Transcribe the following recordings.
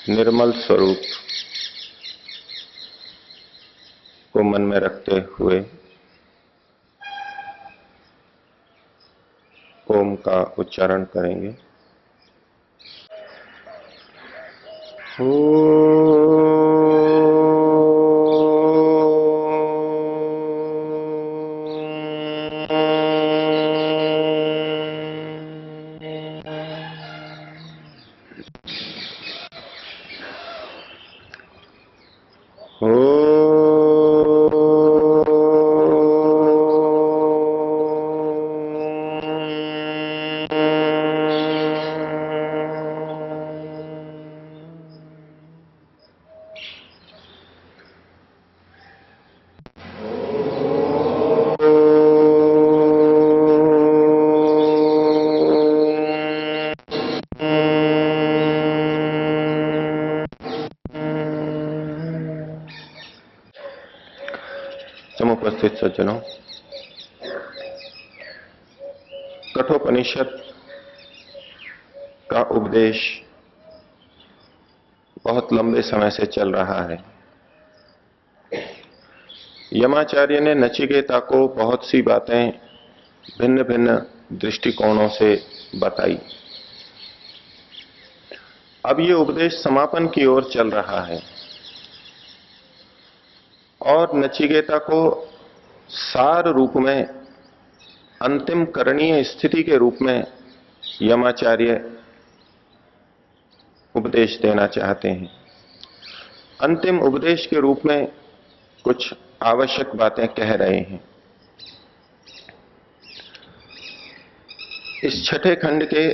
निर्मल स्वरूप को मन में रखते हुए ओम का उच्चारण करेंगे। समुपस्थित सज्जनों, कठोपनिषद का उपदेश बहुत लंबे समय से चल रहा है। यमाचार्य ने नचिकेता को बहुत सी बातें भिन्न भिन्न दृष्टिकोणों से बताई। अब ये उपदेश समापन की ओर चल रहा है और नचिकेता को सार रूप में, अंतिम करणीय स्थिति के रूप में यमाचार्य उपदेश देना चाहते हैं। अंतिम उपदेश के रूप में कुछ आवश्यक बातें कह रहे हैं। इस छठे खंड के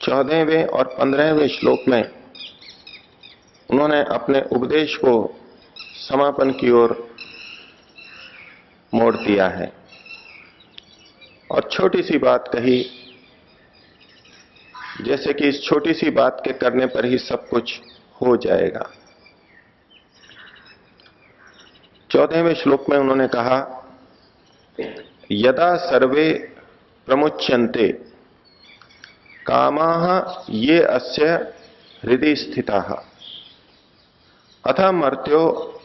14वें और 15वें श्लोक में उन्होंने अपने उपदेश को समापन की ओर मोड़ दिया है और छोटी सी बात कही, जैसे कि इस छोटी सी बात के करने पर ही सब कुछ हो जाएगा। 14वें श्लोक में उन्होंने कहा, यदा सर्वे प्रमुच्यन्ते कामाः ये अस्य हृदि स्थिताः अथ मर्त्यो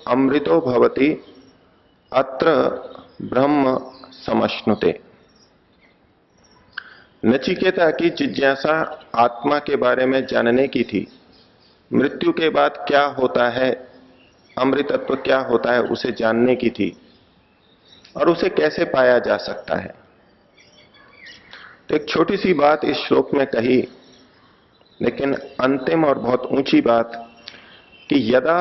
अमृतो भवति अत्र ब्रह्म समश्नुते। नचिकेता की जिज्ञासा आत्मा के बारे में जानने की थी। मृत्यु के बाद क्या होता है, अमृतत्व क्या होता है, उसे जानने की थी और उसे कैसे पाया जा सकता है। तो एक छोटी सी बात इस श्लोक में कही, लेकिन अंतिम और बहुत ऊंची बात कि यदा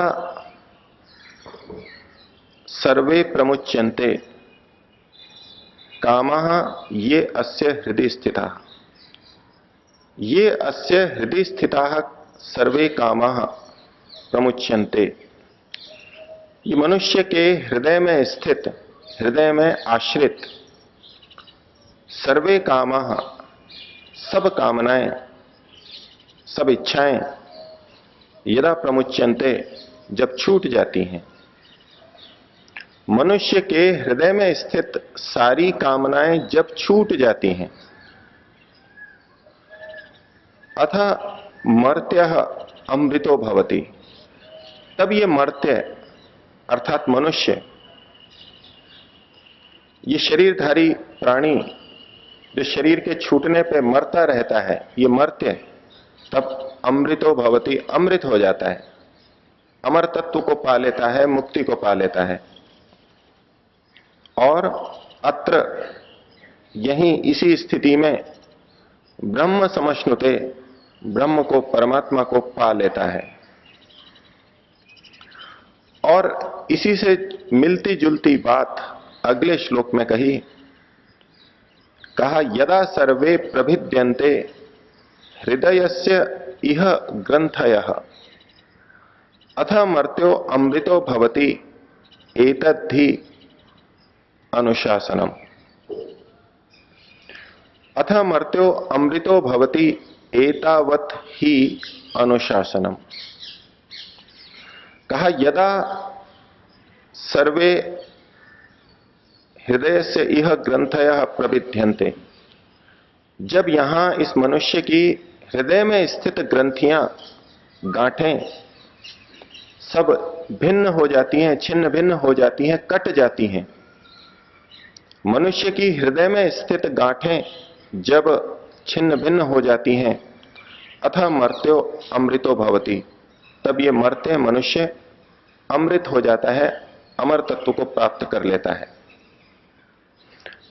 सर्वे प्रमुच्यन्ते कामाः ये अस्य हृदि स्थिताः। ये अस्य हृदि स्थिताः सर्वे कामाः प्रमुच्यन्ते। ये मनुष्य के हृदय में स्थित, हृदय में आश्रित सर्वे कामाः, सब कामनाएं, सब इच्छाएं यदा प्रमुच्यन्ते, जब छूट जाती हैं। मनुष्य के हृदय में स्थित सारी कामनाएं जब छूट जाती हैं, अथ मर्त्यः अमृतो भवति, तब ये मर्त्य अर्थात मनुष्य, ये शरीरधारी प्राणी जो शरीर के छूटने पे मरता रहता है, ये मर्त्य तब अमृतो भवति, अमृत हो जाता है, अमर तत्व को पा लेता है, मुक्ति को पा लेता है। और अत्र, यहीं इसी स्थिति में ब्रह्म समश्नुते, ब्रह्म को, परमात्मा को पा लेता है। और इसी से मिलती जुलती बात अगले श्लोक में कही, कहा यदा सर्वे प्रभिद्यन्ते हृदयस्य इह ग्रंथयः अथ मर्त्यो अमृतो भवति एतद्धि अनुशासनम। अथ मर्त्यो अमृतो भवति एतावत् ही अनुशासनम। कहा यदा सर्वे हृदय से इह ग्रंथयः प्रविध्यन्ते, जब यहां इस मनुष्य की हृदय में स्थित ग्रंथियां, गांठें सब भिन्न हो जाती हैं, छिन्न भिन्न हो जाती हैं, कट जाती हैं, मनुष्य की हृदय में स्थित गांठें जब छिन्न भिन्न हो जाती हैं, अथ मर्त्यो अमृतो भवति, तब ये मरते मनुष्य अमृत हो जाता है, अमर तत्व को प्राप्त कर लेता है।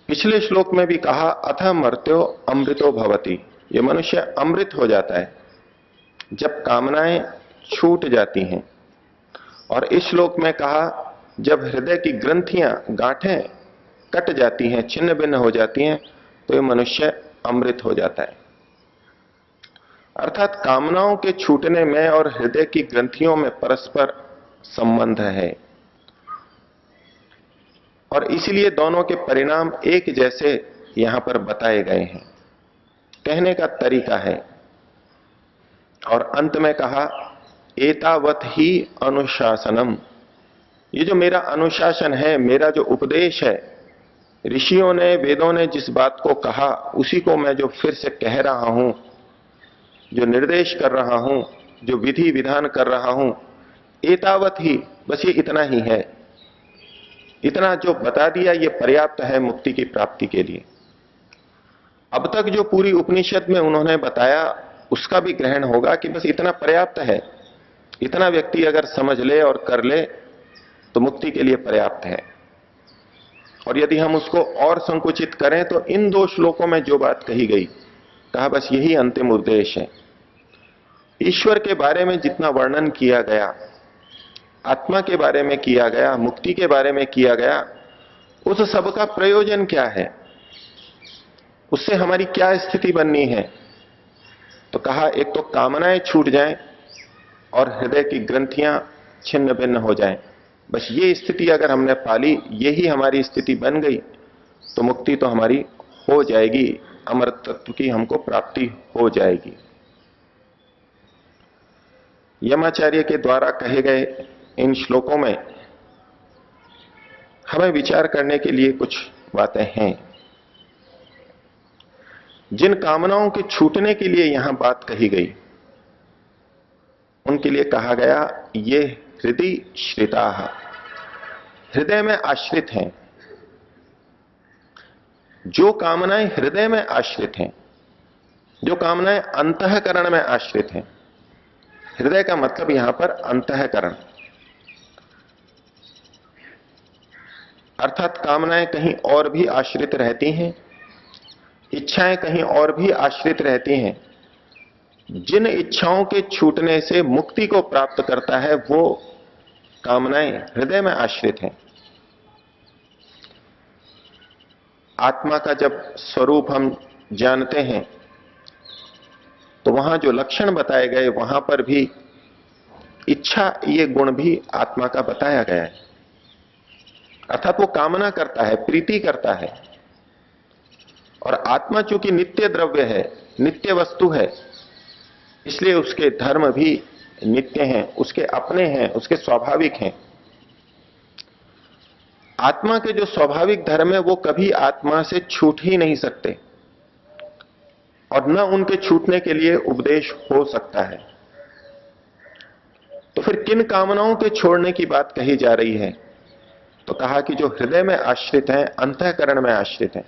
पिछले श्लोक में भी कहा अथ मर्त्यो अमृतो भवति, ये मनुष्य अमृत हो जाता है जब कामनाएं छूट जाती हैं। और इस श्लोक में कहा जब हृदय की ग्रंथियां, गांठें कट जाती हैं, छिन्न भिन्न हो जाती हैं, तो ये मनुष्य अमृत हो जाता है। अर्थात कामनाओं के छूटने में और हृदय की ग्रंथियों में परस्पर संबंध है, और इसलिए दोनों के परिणाम एक जैसे यहां पर बताए गए हैं। कहने का तरीका है। और अंत में कहा एतावत ही अनुशासनम, ये जो मेरा अनुशासन है, मेरा जो उपदेश है, ऋषियों ने, वेदों ने जिस बात को कहा उसी को मैं जो फिर से कह रहा हूं, जो निर्देश कर रहा हूं, जो विधि विधान कर रहा हूं, एतावत ही, बस ये इतना ही है। इतना जो बता दिया ये पर्याप्त है मुक्ति की प्राप्ति के लिए। अब तक जो पूरी उपनिषद में उन्होंने बताया उसका भी ग्रहण होगा कि बस इतना पर्याप्त है। इतना व्यक्ति अगर समझ ले और कर ले तो मुक्ति के लिए पर्याप्त है। और यदि हम उसको और संकुचित करें तो इन 2 श्लोकों में जो बात कही गई, कहा बस यही अंतिम उद्देश्य है। ईश्वर के बारे में जितना वर्णन किया गया, आत्मा के बारे में किया गया, मुक्ति के बारे में किया गया, उस सब का प्रयोजन क्या है, उससे हमारी क्या स्थिति बननी है। तो कहा एक तो कामनाएं छूट जाएं और हृदय की ग्रंथियां छिन्न भिन्न हो जाएं। बस ये स्थिति अगर हमने पाली, यही हमारी स्थिति बन गई, तो मुक्ति तो हमारी हो जाएगी, अमर तत्व की हमको प्राप्ति हो जाएगी। यमाचार्य के द्वारा कहे गए इन श्लोकों में हमें विचार करने के लिए कुछ बातें हैं। जिन कामनाओं के छूटने के लिए यहां बात कही गई, उनके लिए कहा गया ये हृदय श्रिता, हृदय में आश्रित हैं। जो कामनाएं हृदय में आश्रित हैं, जो कामनाएं अंतःकरण में आश्रित हैं, हृदय का मतलब यहां पर अंतःकरण, अर्थात कामनाएं कहीं और भी आश्रित रहती हैं, इच्छाएं कहीं और भी आश्रित रहती हैं। जिन इच्छाओं के छूटने से मुक्ति को प्राप्त करता है वो कामनाएं हृदय में आश्रित हैं। आत्मा का जब स्वरूप हम जानते हैं तो वहां जो लक्षण बताए गए, वहां पर भी इच्छा ये गुण भी आत्मा का बताया गया है। अर्थात वो कामना करता है, प्रीति करता है। और आत्मा चूंकि नित्य द्रव्य है, नित्य वस्तु है, इसलिए उसके धर्म भी नित्य हैं, उसके अपने हैं, उसके स्वाभाविक हैं। आत्मा के जो स्वाभाविक धर्म है वो कभी आत्मा से छूट ही नहीं सकते, और न उनके छूटने के लिए उपदेश हो सकता है। तो फिर किन कामनाओं के छोड़ने की बात कही जा रही है? तो कहा कि जो हृदय में आश्रित हैं, अंतःकरण में आश्रित हैं।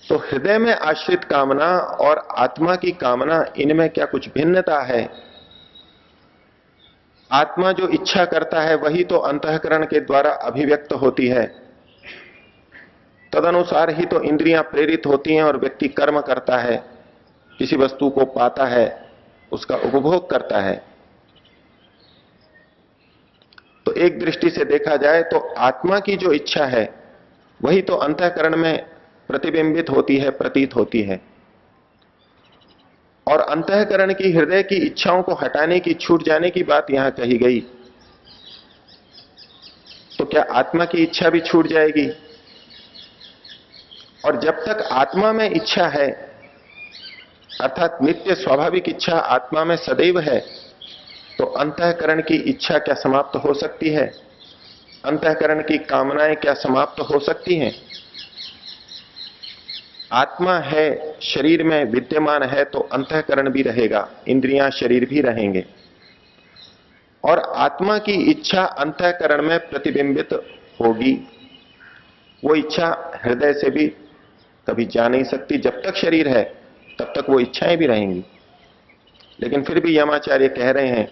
तो हृदय में आश्रित कामना और आत्मा की कामना, इनमें क्या कुछ भिन्नता है? आत्मा जो इच्छा करता है वही तो अंतःकरण के द्वारा अभिव्यक्त होती है, तदनुसार ही तो इंद्रियां प्रेरित होती हैं और व्यक्ति कर्म करता है, किसी वस्तु को पाता है, उसका उपभोग करता है। तो एक दृष्टि से देखा जाए तो आत्मा की जो इच्छा है वही तो अंतःकरण में प्रतिबिंबित होती है, प्रतीत होती है। और अंतःकरण की, हृदय की इच्छाओं को हटाने की, छूट जाने की बात यहां कही गई, तो क्या आत्मा की इच्छा भी छूट जाएगी? और जब तक आत्मा में इच्छा है, अर्थात नित्य स्वाभाविक इच्छा आत्मा में सदैव है, तो अंतःकरण की इच्छा क्या समाप्त हो सकती है? अंतःकरण की कामनाएं क्या समाप्त हो सकती हैं? आत्मा है, शरीर में विद्यमान है, तो अंतःकरण भी रहेगा, इंद्रियां शरीर भी रहेंगे। और आत्मा की इच्छा अंतःकरण में प्रतिबिंबित होगी। वो इच्छा हृदय से भी कभी जा नहीं सकती। जब तक शरीर है तब तक वो इच्छाएं भी रहेंगी। लेकिन फिर भी यमाचार्य कह रहे हैं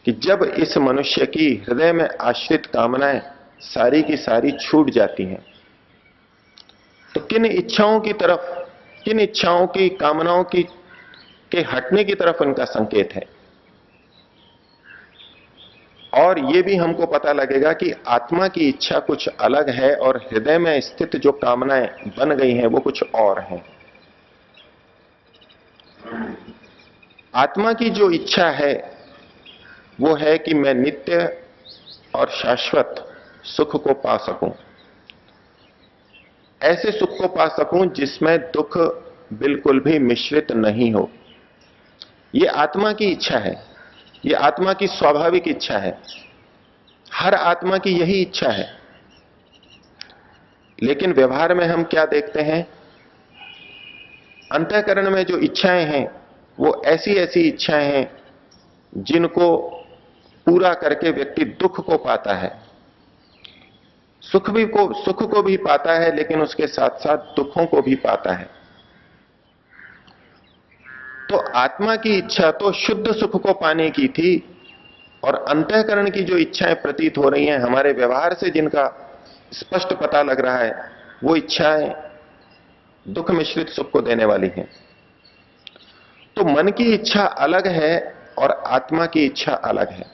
कि जब इस मनुष्य की हृदय में आश्रित कामनाएं सारी की सारी छूट जाती हैं, तो किन इच्छाओं की तरफ, किन इच्छाओं की, कामनाओं की के हटने की तरफ उनका संकेत है। और यह भी हमको पता लगेगा कि आत्मा की इच्छा कुछ अलग है और हृदय में स्थित जो कामनाएं बन गई हैं वो कुछ और हैं। आत्मा की जो इच्छा है वो है कि मैं नित्य और शाश्वत सुख को पा सकूं, ऐसे सुख को पा सकूं जिसमें दुख बिल्कुल भी मिश्रित नहीं हो। यह आत्मा की इच्छा है, यह आत्मा की स्वाभाविक इच्छा है, हर आत्मा की यही इच्छा है। लेकिन व्यवहार में हम क्या देखते हैं, अंतःकरण में जो इच्छाएं हैं वो ऐसी ऐसी इच्छाएं हैं जिनको पूरा करके व्यक्ति दुख को पाता है, सुख को भी पाता है, लेकिन उसके साथ साथ दुखों को भी पाता है। तो आत्मा की इच्छा तो शुद्ध सुख को पाने की थी, और अंतःकरण की जो इच्छाएं प्रतीत हो रही हैं हमारे व्यवहार से, जिनका स्पष्ट पता लग रहा है, वो इच्छाएं दुख मिश्रित सुख को देने वाली हैं। तो मन की इच्छा अलग है और आत्मा की इच्छा अलग है।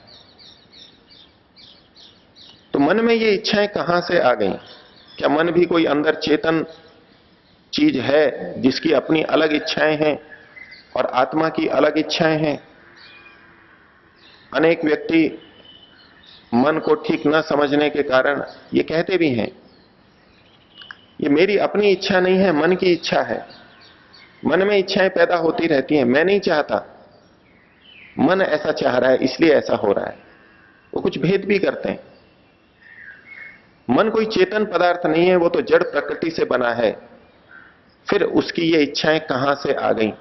तो मन में ये इच्छाएं कहां से आ गई? क्या मन भी कोई अंदर चेतन चीज है जिसकी अपनी अलग इच्छाएं हैं और आत्मा की अलग इच्छाएं हैं? अनेक व्यक्ति मन को ठीक न समझने के कारण ये कहते भी हैं, ये मेरी अपनी इच्छा नहीं है, मन की इच्छा है। मन में इच्छाएं पैदा होती रहती हैं, मैं नहीं चाहता, मन ऐसा चाह रहा है इसलिए ऐसा हो रहा है। वो कुछ भेद भी करते हैं। मन कोई चेतन पदार्थ नहीं है, वो तो जड़ प्रकृति से बना है। फिर उसकी ये इच्छाएं कहां से आ गई?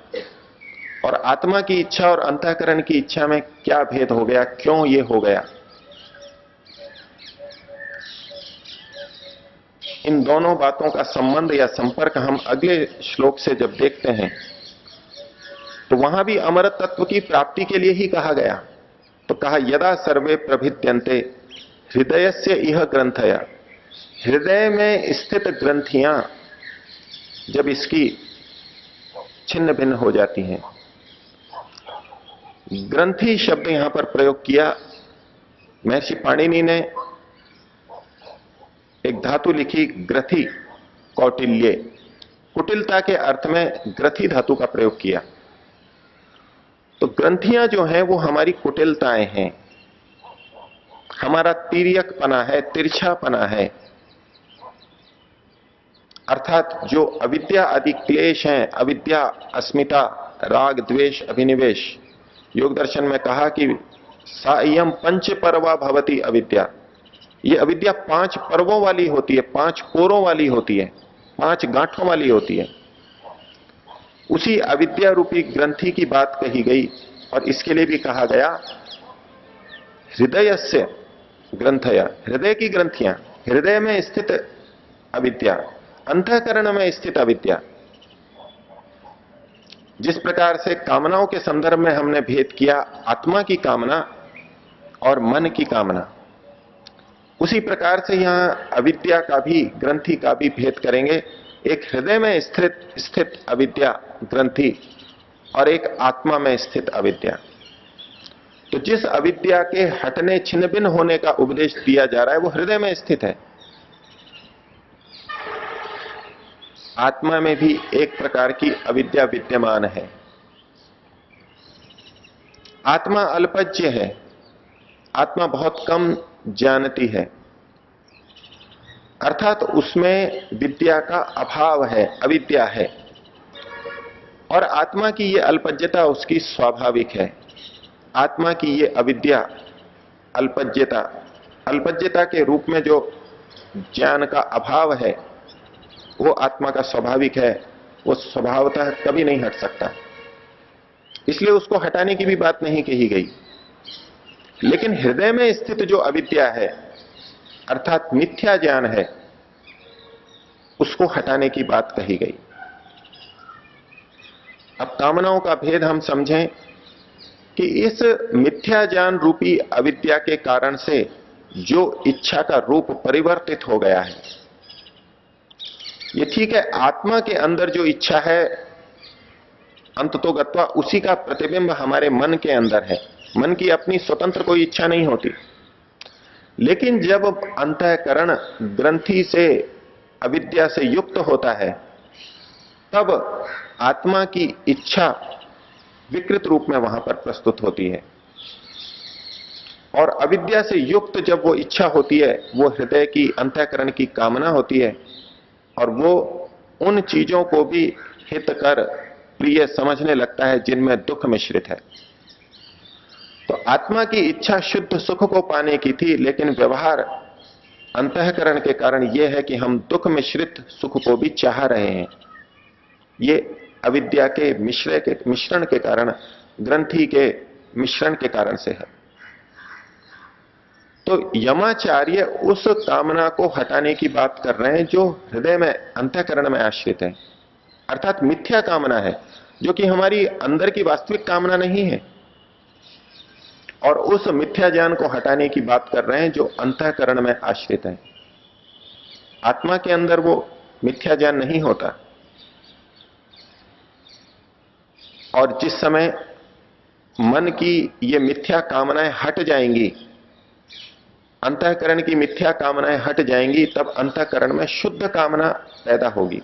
और आत्मा की इच्छा और अंतःकरण की इच्छा में क्या भेद हो गया, क्यों ये हो गया? इन दोनों बातों का संबंध या संपर्क हम अगले श्लोक से जब देखते हैं तो वहां भी अमर तत्व की प्राप्ति के लिए ही कहा गया। तो कहा यदा सर्वे प्रभिद्यन्ते हृदयस्य इह ग्रंथया, हृदय में स्थित ग्रंथियां जब इसकी छिन्न भिन्न हो जाती हैं। ग्रंथि शब्द यहां पर प्रयोग किया। महर्षि पाणिनि ने एक धातु लिखी ग्रथि कौटिल्य, कुटिलता के अर्थ में ग्रथि धातु का प्रयोग किया। तो ग्रंथियां जो हैं वो हमारी कुटिलताएं हैं, हमारा तिर्यकपना है, तिरछापना है। अर्थात जो अविद्या आदि क्लेश हैं, अविद्या, अस्मिता, राग, द्वेष, अभिनिवेश, योग दर्शन में कहा कि सायम पंच पर्वा भवती अविद्या। ये अविद्या 5 पर्वों वाली होती है, 5 कोरों वाली होती है, 5 गांठों वाली होती है। उसी अविद्या रूपी ग्रंथि की बात कही गई। और इसके लिए भी कहा गया हृदयस्य ग्रंथया, हृदय की ग्रंथियां, हृदय में स्थित अविद्या, अंतःकरण में स्थित अविद्या। जिस प्रकार से कामनाओं के संदर्भ में हमने भेद किया, आत्मा की कामना और मन की कामना, उसी प्रकार से यहां अविद्या का भी, ग्रंथि का भी भेद करेंगे। एक हृदय में स्थित अविद्या ग्रंथि और एक आत्मा में स्थित अविद्या। तो जिस अविद्या के हटने, छिन्न भिन्न होने का उपदेश दिया जा रहा है वो हृदय में स्थित है। आत्मा में भी एक प्रकार की अविद्या विद्यमान है। आत्मा अल्पज्य है, आत्मा बहुत कम जानती है, अर्थात उसमें विद्या का अभाव है, अविद्या है। और आत्मा की यह अल्पज्यता उसकी स्वाभाविक है। आत्मा की यह अविद्या, अल्पज्यता, अल्पज्यता के रूप में जो ज्ञान का अभाव है वो आत्मा का स्वाभाविक है। वो स्वभावतः कभी नहीं हट सकता, इसलिए उसको हटाने की भी बात नहीं कही गई। लेकिन हृदय में स्थित जो अविद्या है अर्थात मिथ्या ज्ञान है, उसको हटाने की बात कही गई। अब कामनाओं का भेद हम समझें कि इस मिथ्या ज्ञान रूपी अविद्या के कारण से जो इच्छा का रूप परिवर्तित हो गया है, ये ठीक है, आत्मा के अंदर जो इच्छा है अंततोगत्वा उसी का प्रतिबिंब हमारे मन के अंदर है। मन की अपनी स्वतंत्र कोई इच्छा नहीं होती, लेकिन जब अंतःकरण ग्रंथि से अविद्या से युक्त होता है, तब आत्मा की इच्छा विकृत रूप में वहां पर प्रस्तुत होती है। और अविद्या से युक्त जब वो इच्छा होती है, वो हृदय की अंतःकरण की कामना होती है, और वो उन चीजों को भी हितकर प्रिय समझने लगता है जिनमें दुख मिश्रित है। तो आत्मा की इच्छा शुद्ध सुख को पाने की थी, लेकिन व्यवहार अंतःकरण के कारण यह है कि हम दुख मिश्रित सुख को भी चाह रहे हैं। ये अविद्या के मिश्रण के कारण, ग्रंथि के मिश्रण के कारण से है। तो यमाचार्य उस कामना को हटाने की बात कर रहे हैं जो हृदय में अंतःकरण में आश्रित है, अर्थात मिथ्या कामना है, जो कि हमारी अंदर की वास्तविक कामना नहीं है। और उस मिथ्या ज्ञान को हटाने की बात कर रहे हैं जो अंतःकरण में आश्रित है। आत्मा के अंदर वो मिथ्या ज्ञान नहीं होता। और जिस समय मन की ये मिथ्या कामनाएं हट जाएंगी, अंतःकरण की मिथ्या कामनाएं हट जाएंगी, तब अंतःकरण में शुद्ध कामना पैदा होगी।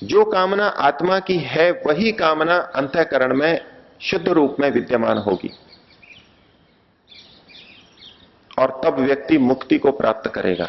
जो कामना आत्मा की है वही कामना अंतःकरण में शुद्ध रूप में विद्यमान होगी, और तब व्यक्ति मुक्ति को प्राप्त करेगा।